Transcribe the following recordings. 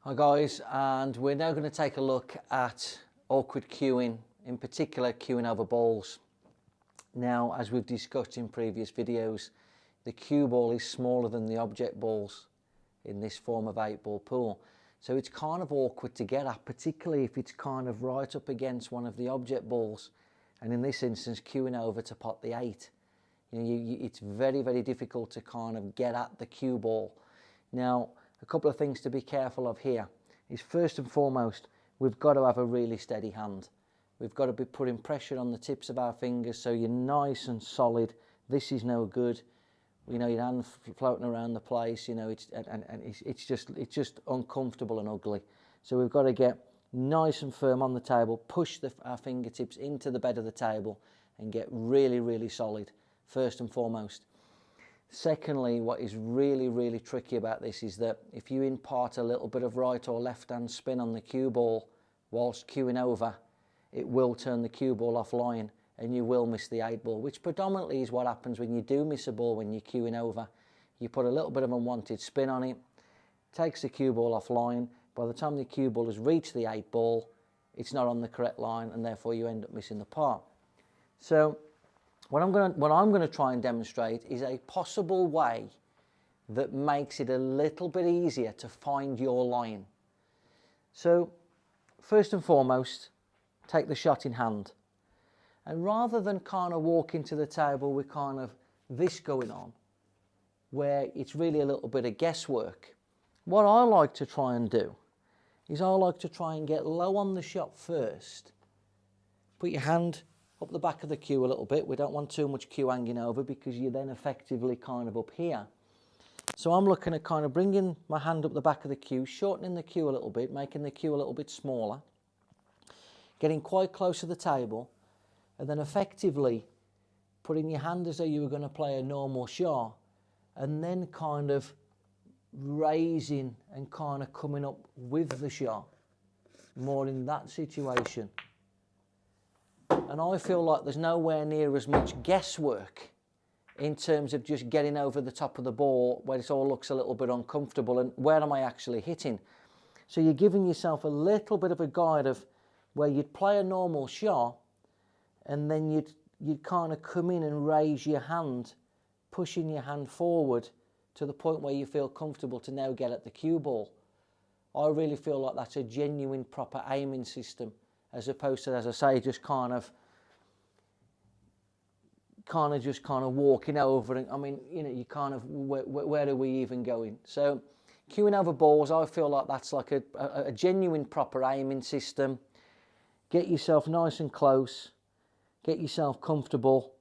Hi guys, and we're now going to take a look at awkward cueing, in particular cueing over balls. Now, as we've discussed in previous videos, the cue ball is smaller than the object balls in this form of 8-ball pool. So it's kind of awkward to get at, particularly if it's kind of right up against one of the object balls. And in this instance, cueing over to pot the 8. It's very, very difficult to kind of get at the cue ball. Now, a couple of things to be careful of here is, first and foremost, we've got to have a really steady hand. We've got to be putting pressure on the tips of our fingers so you're nice and solid. This is no good. Your hand floating around the place, it's just uncomfortable and ugly. So we've got to get nice and firm on the table, push our fingertips into the bed of the table and get really, really solid, first and foremost. Secondly, what is really, really tricky about this is that if you impart a little bit of right or left hand spin on the cue ball whilst cueing over, it will turn the cue ball offline and you will miss the 8-ball, which predominantly is what happens when you do miss a ball when you're cueing over. You put a little bit of unwanted spin on it, takes the cue ball offline. By the time the cue ball has reached the 8-ball, it's not on the correct line and therefore you end up missing the part. So what I'm going to try and demonstrate is a possible way that makes it a little bit easier to find your line. So first and foremost, take the shot in hand. And rather than kind of walking to the table with kind of this going on, where it's really a little bit of guesswork, what I like to try and do is I like to try and get low on the shot first. Put your hand up the back of the cue a little bit. We don't want too much cue hanging over because you're then effectively kind of up here. So I'm looking at kind of bringing my hand up the back of the cue, shortening the cue a little bit, making the cue a little bit smaller, getting quite close to the table, and then effectively putting your hand as though you were going to play a normal shot, and then kind of raising and kind of coming up with the shot, more in that situation. And I feel like there's nowhere near as much guesswork in terms of just getting over the top of the ball where it all looks a little bit uncomfortable and where am I actually hitting. So you're giving yourself a little bit of a guide of where you'd play a normal shot and then you'd kind of come in and raise your hand, pushing your hand forward to the point where you feel comfortable to now get at the cue ball. I really feel like that's a genuine proper aiming system, as opposed to, as I say, just kind of walking over. And I mean, you kind of, where are we even going? So cueing over balls, I feel like that's like a genuine proper aiming system. Get yourself nice and close, get yourself comfortable,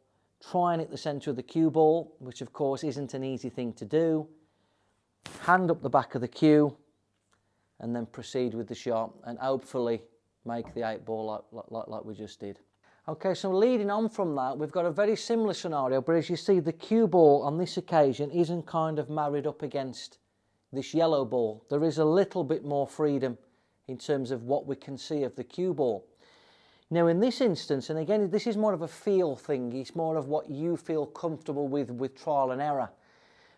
try and hit the centre of the cue ball, which of course isn't an easy thing to do. Hand up the back of the cue and then proceed with the shot and hopefully make the 8-ball like we just did. Okay, so leading on from that, we've got a very similar scenario, but as you see, the cue ball on this occasion isn't kind of married up against this yellow ball. There is a little bit more freedom in terms of what we can see of the cue ball. Now in this instance, and again, this is more of a feel thing, it's more of what you feel comfortable with trial and error.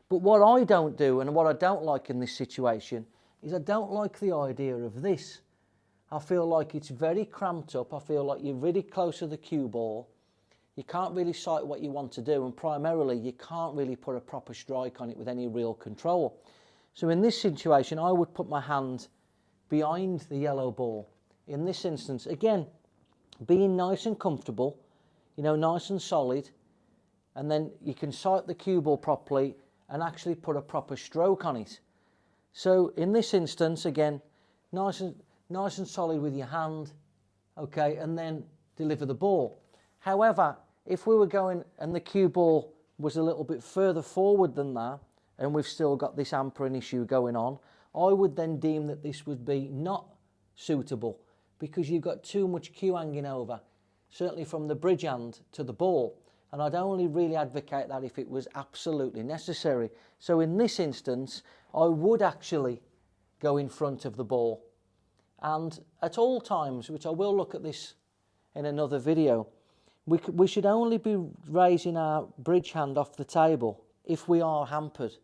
But what I don't do and what I don't like in this situation is I don't like the idea of this. I feel like it's very cramped up. I feel like you're really close to the cue ball. You can't really sight what you want to do, and primarily you can't really put a proper strike on it with any real control. So in this situation, I would put my hand behind the yellow ball. In this instance, again, being nice and comfortable, nice and solid, and then you can sight the cue ball properly and actually put a proper stroke on it. So in this instance, again, nice and solid with your hand, okay, and then deliver the ball. However, if we were going and the cue ball was a little bit further forward than that, and we've still got this hampering issue going on, I would then deem that this would be not suitable because you've got too much cue hanging over, certainly from the bridge hand to the ball. And I'd only really advocate that if it was absolutely necessary. So in this instance, I would actually go in front of the ball. And at all times, which I will look at this in another video, we should only be raising our bridge hand off the table if we are hampered.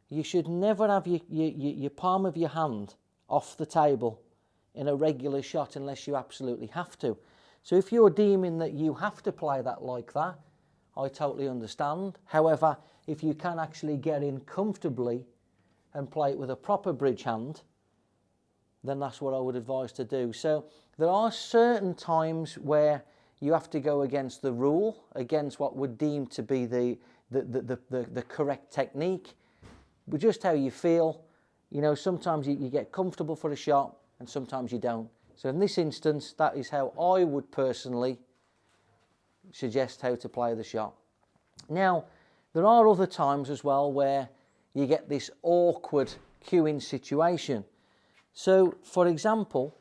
You should never have your palm of your hand off the table in a regular shot unless you absolutely have to. So if you're deeming that you have to play that like that, I totally understand. However, if you can actually get in comfortably and play it with a proper bridge hand, then that's what I would advise to do. So there are certain times where you have to go against the rule, against what would deem to be the correct technique, but just how you feel. You know, sometimes you get comfortable for a shot and sometimes you don't. So in this instance, that is how I would personally suggest how to play the shot. Now, there are other times as well where you get this awkward cueing situation. So, for example,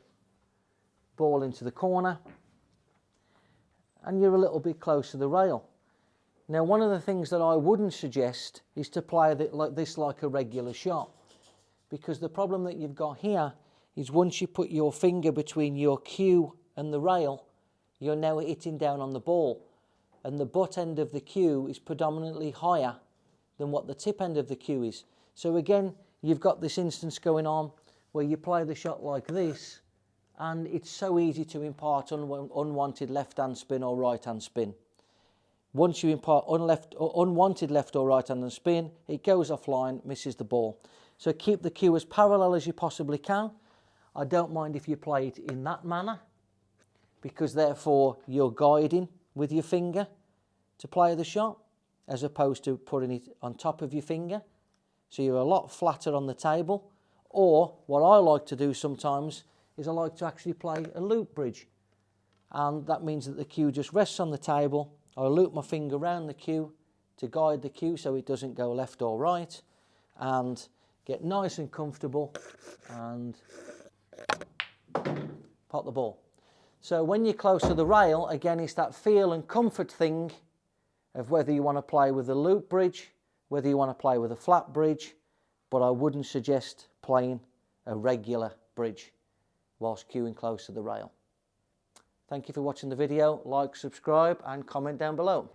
ball into the corner and you're a little bit close to the rail. Now, one of the things that I wouldn't suggest is to play this like a regular shot, because the problem that you've got here is once you put your finger between your cue and the rail, you're now hitting down on the ball, and the butt end of the cue is predominantly higher than what the tip end of the cue is. So again, you've got this instance going on where you play the shot like this, and it's so easy to impart unwanted left-hand spin or right-hand spin. Once you impart unwanted left or right-hand spin, it goes offline, misses the ball. So keep the cue as parallel as you possibly can. I don't mind if you play it in that manner, because therefore you're guiding with your finger to play the shot, as opposed to putting it on top of your finger. So you're a lot flatter on the table. Or what I like to do sometimes is I like to actually play a loop bridge. And that means that the cue just rests on the table. I loop my finger around the cue to guide the cue so it doesn't go left or right, and get nice and comfortable and pot the ball. So when you're close to the rail, again, it's that feel and comfort thing of whether you want to play with a loop bridge, whether you want to play with a flat bridge, but I wouldn't suggest playing a regular bridge whilst cueing close to the rail. Thank you for watching the video. Like, subscribe and comment down below.